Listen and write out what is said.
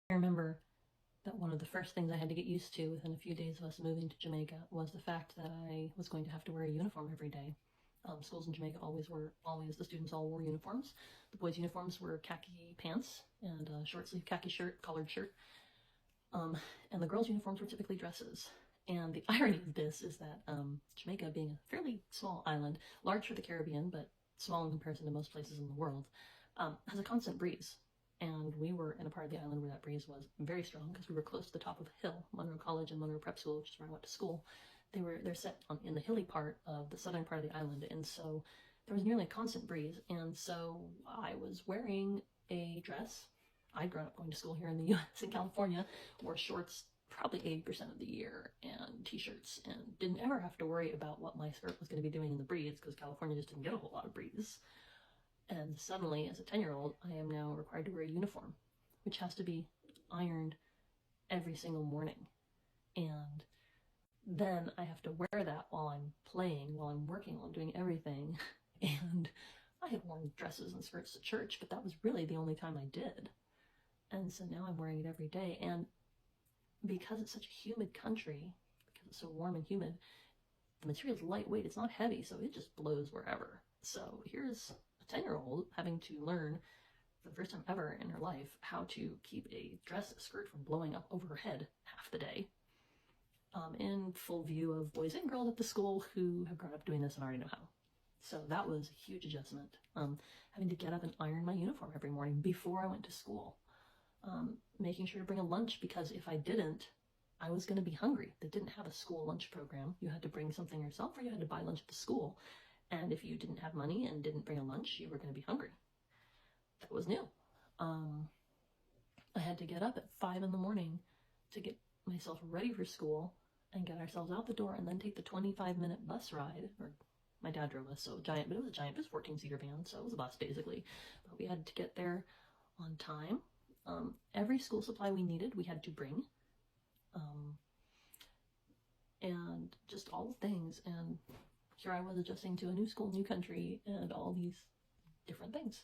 I remember that one of the first things I had to get used to within a few days of us moving to Jamaica was the fact that I was going to have to wear a uniform every day. Schools in Jamaica the students all wore uniforms. The boys' uniforms were khaki pants and a short sleeve khaki shirt, collared shirt. And the girls' uniforms were typically dresses. And the irony of this is that Jamaica, being a fairly small island, large for the Caribbean, but small in comparison to most places in the world, has a constant breeze. And we were in a part of the island where that breeze was very strong because we were close to the top of a hill. Monroe College and Monroe Prep School, which is where I went to school, they're set in the hilly part of the southern part of the island, and so there was nearly a constant breeze. And so I was wearing a dress. I'd grown up going to school here in the U.S. in California, wore shorts probably 80% of the year and t-shirts, and didn't ever have to worry about what my skirt was going to be doing in the breeze because California just didn't get a whole lot of breeze. And suddenly, as a 10-year-old, I am now required to wear a uniform, which has to be ironed every single morning. And then I have to wear that while I'm playing, while I'm working, while I'm doing everything. And I had worn dresses and skirts to church, but that was really the only time I did. And so now I'm wearing it every day. And because it's such a humid country, because it's so warm and humid, the material is lightweight, it's not heavy, so it just blows wherever. So here's a 10-year-old having to learn for the first time ever in her life how to keep a dress, a skirt from blowing up over her head half the day, in full view of boys and girls at the school who have grown up doing this and already know how. So that was a huge adjustment, having to get up and iron my uniform every morning before I went to school, making sure to bring a lunch because if I didn't, I was going to be hungry. They didn't have a school lunch program. You had to bring something yourself or you had to buy lunch at the school. And if you didn't have money and didn't bring a lunch, you were going to be hungry. That was new. I had to get up at 5 in the morning to get myself ready for school and get ourselves out the door and then take the 25-minute bus ride. Or my dad drove us, so giant, but it was a giant, it was a 14-seater van, so it was a bus basically. But we had to get there on time. Every school supply we needed, we had to bring. And just all the things. And here I was adjusting to a new school, new country, and all these different things.